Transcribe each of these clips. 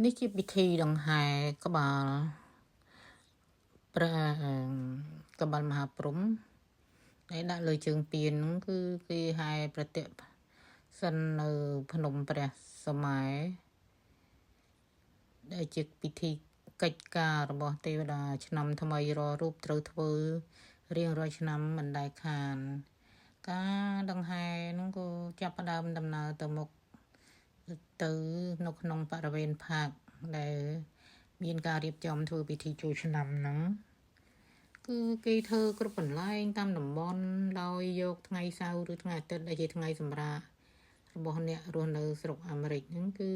នេះជាពិធីដង្ហែក្បាលព្រះក្បាលមហាព្រំដែលដាក់លើជើងពៀនហ្នឹងគឺគេហែប្រតិសិននៅភ្នំព្រះសម័យដែលជាពិធីកិច្ចការរបស់ទេវតាឆ្នាំថ្មីរាល់រូបត្រូវធ្វើរៀងរាល់ឆ្នាំមិនដែលខានការដង្ហែហ្នឹងក៏ចាប់ផ្ដើមដំណើរទៅមុខទៅនៅក្នុងបរិវេណផាកដែលមានការរៀបចំធ្វើពិធីចូលឆ្នាំហ្នឹងគឺគេធ្វើគ្រប់កន្លែងតាមតំបន់ដោយយកថ្ងៃសៅរ៍ឬថ្ងៃអាទិត្យដែលជាថ្ងៃសម្រាករបស់អ្នករស់នៅស្រុកអាមេរិកហ្នឹងគឺ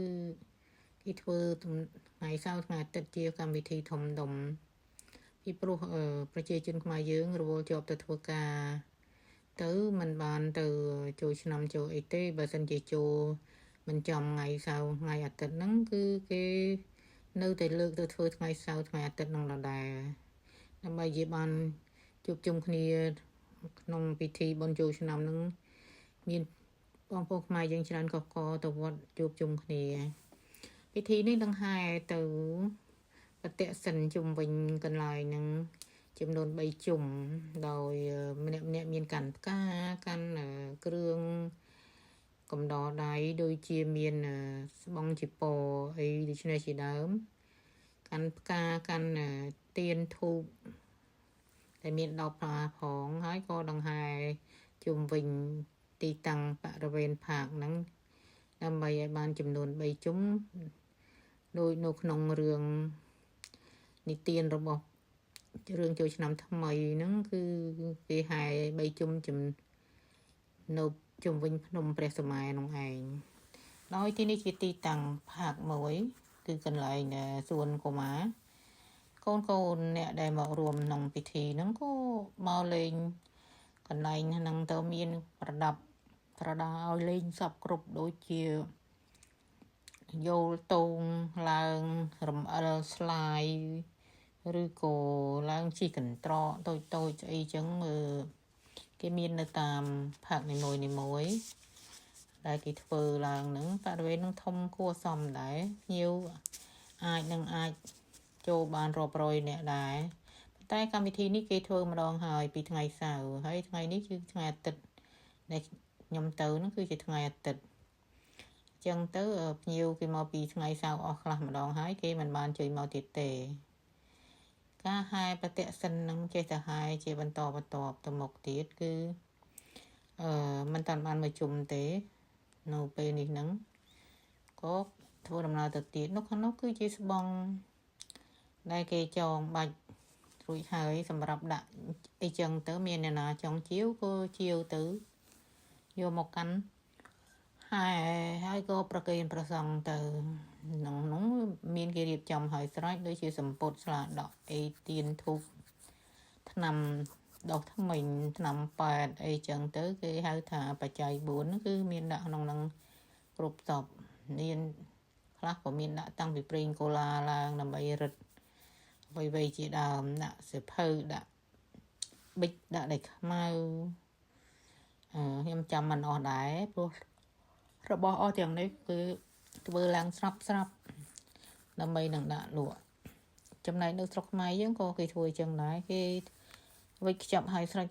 គេធ្វើថ្ងៃសៅរ៍ថ្ងៃអាទិត្យជាកម្មវិធីធំដុំពីព្រោះប្រជាជនខ្មែរយើងរវល់ជាប់ទៅធ្វើការទៅមិនបានទៅចូលឆ្នាំចូលអីទេបើសិនជាចូលមិនចំថ្ងៃសៅរ៍ថ្ងៃអាទិត្យហ្នឹងគឺគេនៅតែលើកទៅធ្វើថ្ងៃសៅរ៍ថ្ងៃអាទិត្យហ្នឹងដដែលដើម្បីជាបានជួបជុំគ្នាក្នុងពិធីបុណ្យចូលឆ្នាំហ្នឹងមានបងប្អូនខ្មែរយើងច្រើនកកទៅវត្តជួបជុំគ្នាពិធីនេះដង្ហែទៅប្រតិសិនជុំវិញកន្លែងហ្នឹងចំនួន3ជុំដោយម្នាក់មានកាន់ផ្កាកាន់គ្រឿងកំដរដៃដូចជាមានស្បង់ជីពអីដូច្នេះជាដើមកាន់ផ្កាកាន់ទៀនធូបតែមានដបផ្កាផងហើយក៏ដង្ហែជុំវិញទីតាំងបរិវេណផាកហ្នឹងដើម្បីឲ្យបានចំនួន3ជុំដោយនៅក្នុងរឿងនិទានរបស់រឿងចូលឆ្នាំថ្មីហ្នឹងគឺគេហែ3ជុំនៅជុំវិញភ្នំព្រះសម័យនោះឯងដោយទីនេះជាទីតាំងផាកមួយគឺកន្លែងសួនកុមារកូនអ្នកដែលមករួមក្នុងពិធីហ្នឹងក៏មកលេងកន្លែងហ្នឹងទៅមានប្រដាប់ប្រដាឲ្យលេងសពគ្រប់ដូចជាយោលតោងឡើងរំអិលស្លាយឬក៏ឡើងជិះកន្ត្រកតូចអីចឹងគេមាននៅតាមផាកនីមួយដែលគេធ្វើឡើងហ្នឹងបរិវេណហ្នឹងធំគួរសមដែរភ្ញៀវអាចចូលបានរាប់រយនាក់ដែរតែកម្មវិធីនេះគេធ្វើម្ដងហើយពីថ្ងៃសៅរ៍ហើយថ្ងៃនេះគឺថ្ងៃអាទិត្យដែលខ្ញុំទៅហ្នឹងគឺជាថ្ងៃអាទិត្យចឹងទៅភ្ញៀវគេមកពីថ្ងៃសៅរ៍អស់ខ្លះម្ដងហើយគេមិនបានជួយមកទៀតទេការហែប្រតិសិននឹងចេះតែហែជាបន្តទៅមុខទៀតគឺមិនតាន់បានមកជុំទេនៅពេលនេះហ្នឹងក៏ធ្វើដំណើរទៅទៀតនោះខាងនោះគឺជាស្បង់ដែលគេចងបាច់រួចហើយសម្រាប់ដាក់អីចឹងទៅមានអ្នកណាចង់ជាវក៏ជាវទៅយកមកកាន់ហើយក៏ប្រគេនព្រះសង្ឃទៅនោះមានគេរៀបចំឲ្យស្រេចដូចជាសម្ពុតស្លាដកអីទៀនធូបថ្នាំដុសថ្មិញថ្នាំប៉ែតអីចឹងទៅគេហៅថាបច្ច័យ4គឺមានដាក់ក្នុងហ្នឹងគ្រប់តបមានខ្លះក៏មានដាក់តាំងពីប្រេងកូឡាឡើងដើម្បីរឹតអ្វីជាដើមដាក់សិភៅដាក់ប៊ិចដាក់ដៃខ្មៅខ្ញុំចាំមិនអស់ដែរព្រោះរបស់អស់ទាំងនេះគឺធ្វើឡើងស្រាប់ដើម្បីនឹងដាក់លក់ចំណែកនៅស្រុកខ្មែរយើងក៏គេធ្វើចឹងដែរគេវិចខ្ចប់ឲ្យស្រេច